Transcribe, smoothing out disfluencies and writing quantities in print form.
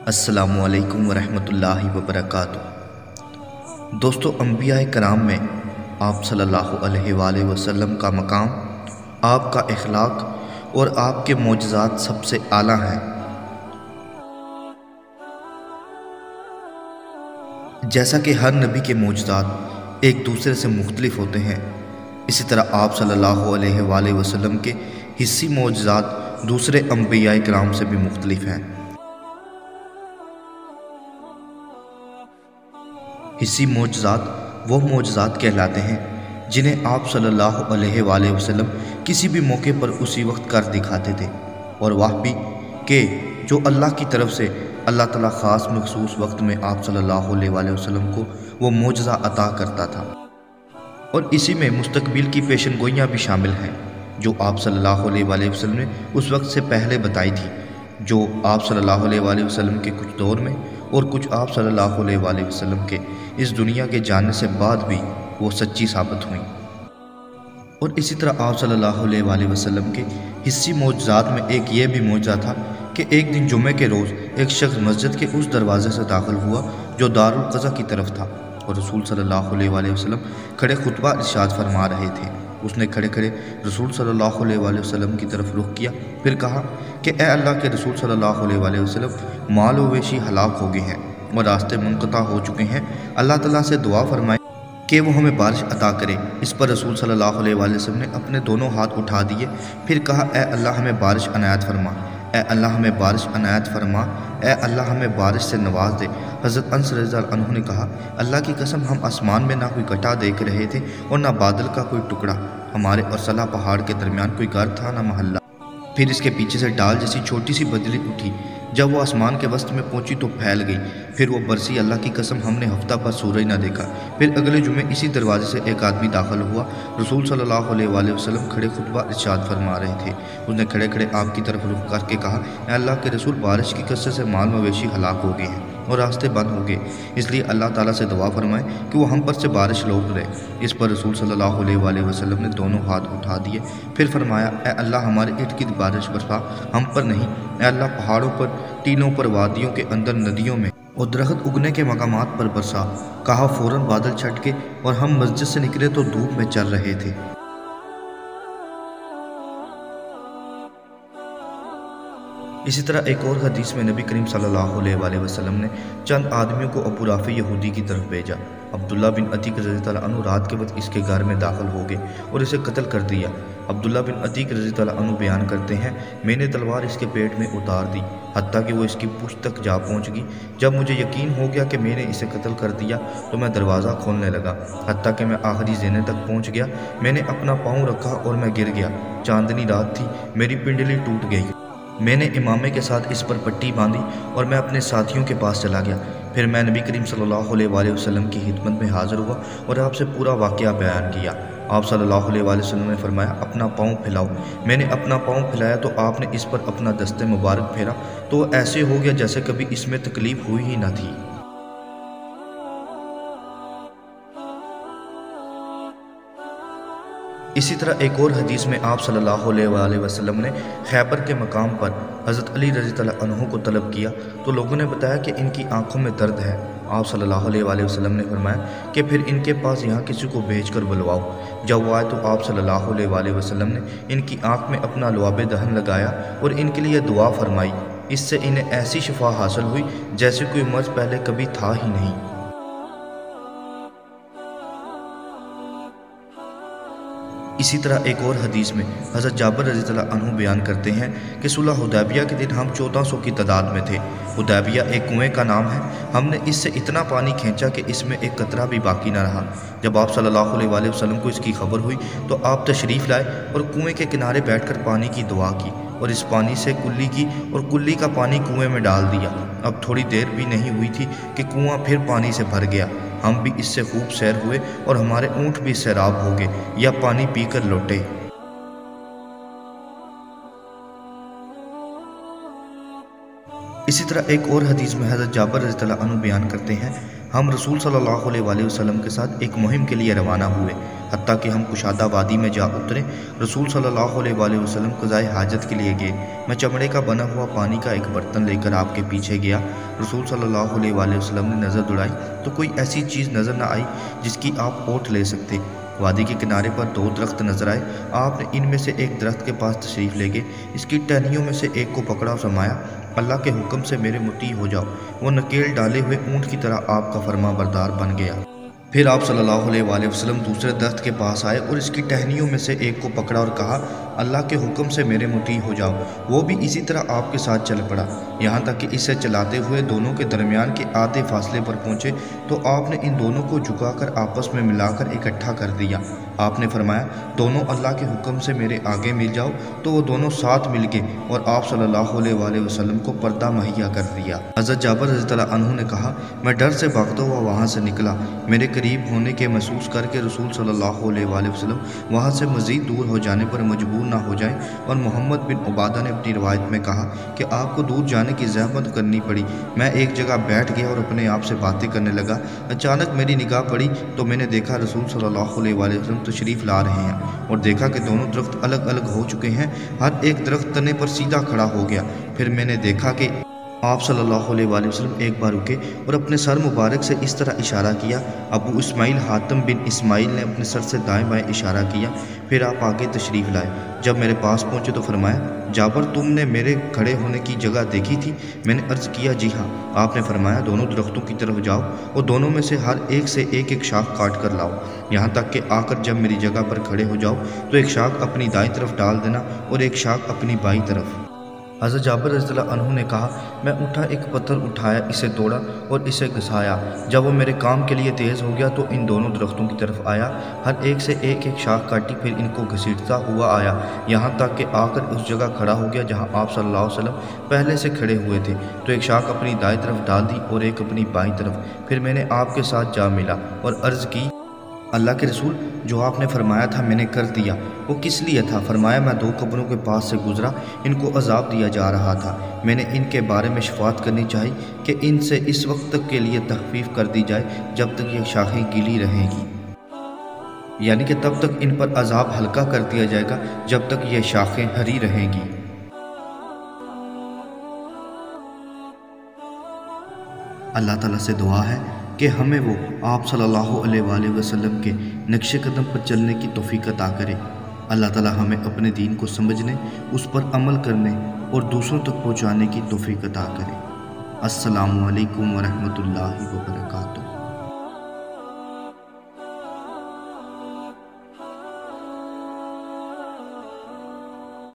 السلام علیکم ورحمۃ اللہ وبرکاتہ۔ دوستو، انبیاء کرام میں آپ صلی اللہ علیہ وآلہ وسلم کا مقام، آپ کا اخلاق اور آپ کے معجزات سب سے اعلیٰ ہیں۔ جیسا کہ ہر نبی کے معجزات ایک دوسرے سے مختلف ہوتے ہیں، اسی طرح آپ صلی اللہ علیہ وآلہ وسلم کے حصی معجزات دوسرے انبیاء کرام سے بھی مختلف ہیں۔ حصی معجزات وہ معجزات کہلاتے ہیں جنہیں آپ صلی اللہ علیہ وآلہ وسلم کسی بھی موقع پر اسی وقت کر دکھاتے تھے، اور وہ بھی کہ جو اللہ کی طرف سے اللہ تعالیٰ خاص مخصوص وقت میں آپ صلی اللہ علیہ وآلہ وسلم کو وہ معجزہ عطا کرتا تھا۔ اور اسی میں مستقبل کی پیشن گوئیاں بھی شامل ہیں جو آپ صلی اللہ علیہ وآلہ وسلم نے اس وقت سے پہلے بتائی تھی، جو آپ صلی اللہ علیہ وآلہ وسلم کے کچھ دور میں اور کچھ آپ صلی اللہ علیہ وآلہ وسلم کے اس دنیا کے جانے سے بعد بھی وہ سچی ثابت ہوئیں۔ اور اسی طرح آپ صلی اللہ علیہ وآلہ وسلم کے حصی معجزات میں ایک یہ بھی معجزہ تھا کہ ایک دن جمعے کے روز ایک شخص مسجد کے اس دروازے سے داخل ہوا جو دارالقضا کی طرف تھا، اور رسول صلی اللہ علیہ وآلہ وسلم کھڑے خطبہ ارشاد فرما رہے تھے۔ اس نے کھڑے کھڑے رسول صلی اللہ علیہ وآلہ وسلم کی طرف رخ کیا، پھر کہا کہ اے اللہ کے رسول صلی اللہ علیہ وآلہ وسلم، مال و ویشی ہلاک ہو گئے ہیں اور راستے منقطع ہو چکے ہیں، اللہ تعالیٰ سے دعا فرمائے کہ وہ ہمیں بارش عطا کرے۔ اس پر رسول صلی اللہ علیہ وآلہ وسلم نے اپنے دونوں ہاتھ اٹھا دیے، پھر کہا اے اللہ ہمیں بارش عنایت فرما، اے اللہ ہمیں بارش عنایت فرما، اے اللہ ہمیں بارش سے نواز دے۔ حضرت انس رضی اللہ عنہ نے کہا، اللہ کی قسم ہم آسمان میں نہ کوئی گٹا دیکھ رہے تھے اور نہ بادل کا کوئی ٹکڑا، ہمارے اور صلا پہاڑ کے درمیان کوئی گھر تھا نہ محلہ۔ پھر اس کے پیچھے سے ڈال جیسی چھوٹی سی بدلی اٹھی، جب وہ آسمان کے وسط میں پہنچی تو پھیل گئی، پھر وہ برسی، اللہ کی قسم ہم نے ہفتہ پر سورج نہ دیکھا۔ پھر اگلے جمعے اسی دروازے سے ایک آدمی داخل ہوا، رسول صلی اللہ علیہ وآلہ وسلم کھڑے خطبہ ارشاد فرما رہے تھے۔ اس نے کھڑے کھڑے آپ کی طرف رخ کر کے کہا، اے اللہ کے رسول، بارش کی کثرت سے مال مویشی ہلاک ہو گئے ہیں اور راستے بند ہو گئے، اس لیے اللہ تعالیٰ سے دعا فرمائے کہ وہ ہم پر سے بارش روک لے۔ اس پر رسول صلی اللہ علیہ وآلہ وسلم نے دونوں ہاتھ اٹھا دیے، پھر فرمایا، اے اللہ ہمارے ارد گرد بارش برسا، ہم پر نہیں، اے اللہ پہاڑوں پر، ٹینوں پر، وادیوں کے اندر، ندیوں میں اور درخت اگنے کے مقامات پر برسا۔ کہا فوراً بادل چھٹ کے اور ہم مسجد سے نکلے تو دھوپ میں چل رہے تھے۔ اسی طرح ایک اور حدیث میں نبی کریم صلی اللہ علیہ وآلہ وسلم نے چند آدمیوں کو ابو رافع یہودی کی طرف بھیجا۔ عبداللہ بن عتیق رضی اللہ عنہ رات کے وقت اس کے گھر میں داخل ہو گئے اور اسے قتل کر دیا۔ عبداللہ بن عتیق رضی اللہ عنہ بیان کرتے ہیں، میں نے تلوار اس کے پیٹ میں اتار دی، حتیٰ کہ وہ اس کی پشت تک جا پہنچ گئی۔ جب مجھے یقین ہو گیا کہ میں نے اسے قتل کر دیا تو میں دروازہ کھولنے لگا، حتیٰ کہ میں آخری زینے تک پہنچ گیا۔ میں نے اپنا پاؤں رکھا اور میں گر گیا، چاندنی رات تھی، میری پنڈلی ٹوٹ گئی۔ میں نے امامے کے ساتھ اس پر پٹی باندھی اور میں اپنے ساتھیوں کے پاس چلا گیا۔ پھر میں نبی کریم صلی اللہ علیہ وآلہ وسلم کی خدمت میں حاضر ہوا اور آپ سے پورا واقعہ بیان کیا۔ آپ صلی اللہ علیہ وآلہ وسلم نے فرمایا، اپنا پاؤں پھیلاؤ۔ میں نے اپنا پاؤں پھیلایا تو آپ نے اس پر اپنا دست مبارک پھیرا تو ایسے ہو گیا جیسے کبھی اس میں تکلیف ہوئی ہی نہ تھی۔ اسی طرح ایک اور حدیث میں آپ صلی اللہ علیہ وآلہ وسلم نے خیبر کے مقام پر حضرت علی رضی اللہ عنہ کو طلب کیا تو لوگوں نے بتایا کہ ان کی آنکھوں میں درد ہے۔ آپ صلی اللہ علیہ وآلہ وسلم نے فرمایا کہ پھر ان کے پاس یہاں کسی کو بھیج کر بلواؤ۔ جب وہ آئے تو آپ صلی اللہ علیہ وآلہ وسلم نے ان کی آنکھ میں اپنا لعاب دہن لگایا اور ان کے لیے دعا فرمائی، اس سے انہیں ایسی شفا حاصل ہوئی جیسے کوئی مرض پہلے کبھی تھا ہی نہیں۔ اسی طرح ایک اور حدیث میں حضرت جابر رضی اللہ عنہ بیان کرتے ہیں کہ صلح حدیبیہ کے دن ہم 1400 کی تعداد میں تھے۔ حدیبیہ ایک کنویں کا نام ہے، ہم نے اس سے اتنا پانی کھینچا کہ اس میں ایک قطرہ بھی باقی نہ رہا۔ جب آپ صلی اللہ علیہ وآلہ وسلم کو اس کی خبر ہوئی تو آپ تشریف لائے اور کنویں کے کنارے بیٹھ کر پانی کی دعا کی اور اس پانی سے کلی کی اور کلی کا پانی کنویں میں ڈال دیا۔ اب تھوڑی دیر بھی نہیں ہوئی تھی کہ کنواں پھر پانی سے بھر گیا، ہم بھی اس سے خوب سیر ہوئے اور ہمارے اونٹ بھی سیراب ہو گئے یا پانی پی کر لوٹے۔ اسی طرح ایک اور حدیث میں حضرت جابر رضی اللہ عنہ بیان کرتے ہیں، ہم رسول صلی اللہ علیہ وسلم کے ساتھ ایک مہم کے لیے روانہ ہوئے، حتیٰ کہ ہم کشادہ وادی میں جا اترے۔ رسول صلی اللہ علیہ وسلم قضائے حاجت کے لیے گئے۔ میں چمڑے کا بنا ہوا پانی کا ایک برتن لے کر آپ کے پیچھے گیا۔ رسول صلی اللہ علیہ وسلم نے نظر دوڑائی تو کوئی ایسی چیز نظر نہ آئی جس کی آپ اوٹ لے سکتے۔ وادی کے کنارے پر 2 درخت نظر آئے۔ آپ نے ان میں سے ایک درخت کے پاس تشریف لے گئے، اس کی ٹہنیوں میں سے ایک کو پکڑا اور فرمایا، اللہ کے حکم سے میرے مطیع ہو جاؤ۔ وہ نکیل ڈالے ہوئے اونٹ کی طرح آپ کا فرما بردار بن گیا۔ پھر آپ صلی اللہ علیہ وسلم دوسرے درخت کے پاس آئے اور اس کی ٹہنیوں میں سے ایک کو پکڑا اور کہا، اللہ کے حکم سے میرے مطیع ہو جاؤ۔ وہ بھی اسی طرح آپ کے ساتھ چل پڑا، یہاں تک کہ اسے چلاتے ہوئے دونوں کے درمیان کے آدھے فاصلے پر پہنچے تو آپ نے ان دونوں کو جھکا کر آپس میں ملا کر اکٹھا کر دیا۔ آپ نے فرمایا، دونوں اللہ کے حکم سے میرے آگے مل جاؤ، تو وہ دونوں ساتھ مل گئے اور آپ صلی اللہ علیہ وسلم کو پردہ مہیا کر دیا۔ حضرت جابر رضی اللہ عنہ نے کہا، میں ڈر سے بھاگتا ہوا وہاں سے نکلا، میرے قریب ہونے کے محسوس کر کے رسول صلی اللہ علیہ وسلم وہاں سے مزید دور ہو جانے پر مجبور نہ ہو جائیں، اور محمد بن عبادہ نے اپنی روایت میں کہا کہ آپ کو دور جانے کی زحمت کرنی پڑی۔ میں ایک جگہ بیٹھ گیا اور اپنے آپ سے باتیں کرنے لگا۔ اچانک میری نگاہ پڑی تو میں نے دیکھا رسول صلی اللہ علیہ وسلم تشریف لا رہے ہیں، اور دیکھا کہ دونوں درخت الگ الگ ہو چکے ہیں، ہر ایک درخت تنے پر سیدھا کھڑا ہو گیا۔ پھر میں نے دیکھا کہ آپ صلی اللہ علیہ وسلم ایک بار رکے اور اپنے سر مبارک سے اس طرح اشارہ کیا۔ ابو اسماعیل حاتم بن اسماعیل نے اپنے سر سے دائیں بائیں اشارہ کیا۔ پھر آپ آگے تشریف لائے۔ جب میرے پاس پہنچے تو فرمایا، جابر تم نے میرے کھڑے ہونے کی جگہ دیکھی تھی؟ میں نے عرض کیا، جی ہاں۔ آپ نے فرمایا، دونوں درختوں کی طرف جاؤ اور دونوں میں سے ہر ایک سے ایک ایک شاخ کاٹ کر لاؤ، یہاں تک کہ آ کر جب میری جگہ پر کھڑے ہو جاؤ تو ایک شاخ اپنی دائیں طرف ڈال دینا اور ایک شاخ اپنی بائیں طرف۔ حضرت جابر رضی اللہ عنہ نے کہا، میں اٹھا، ایک پتھر اٹھایا، اسے توڑا اور اسے گھسایا۔ جب وہ میرے کام کے لیے تیز ہو گیا تو ان دونوں درختوں کی طرف آیا، ہر ایک سے ایک ایک شاخ کاٹی، پھر ان کو گھسیٹتا ہوا آیا، یہاں تک کہ آ کر اس جگہ کھڑا ہو گیا جہاں آپ صلی اللہ علیہ وسلم پہلے سے کھڑے ہوئے تھے، تو ایک شاخ اپنی دائیں طرف ڈال دی اور ایک اپنی بائیں طرف۔ پھر میں نے آپ کے ساتھ جا ملا اور عرض کی، اللہ کے رسول، جو آپ نے فرمایا تھا میں نے کر دیا، وہ کس لیے تھا؟ فرمایا، میں 2 قبروں کے پاس سے گزرا، ان کو عذاب دیا جا رہا تھا، میں نے ان کے بارے میں شفاعت کرنی چاہی کہ ان سے اس وقت تک کے لیے تخفیف کر دی جائے جب تک یہ شاخیں گیلی رہیں گی، یعنی کہ تب تک ان پر عذاب ہلکا کر دیا جائے گا جب تک یہ شاخیں ہری رہیں گی۔ اللہ تعالیٰ سے دعا ہے کہ ہمیں وہ آپ صلی اللہ علیہ وسلم کے نقش قدم پر چلنے کی توفیق عطا کرے۔ اللہ تعالیٰ ہمیں اپنے دین کو سمجھنے، اس پر عمل کرنے اور دوسروں تک پہنچانے کی توفیق عطا کرے۔ السلام علیکم ورحمۃ اللہ وبرکاتہ۔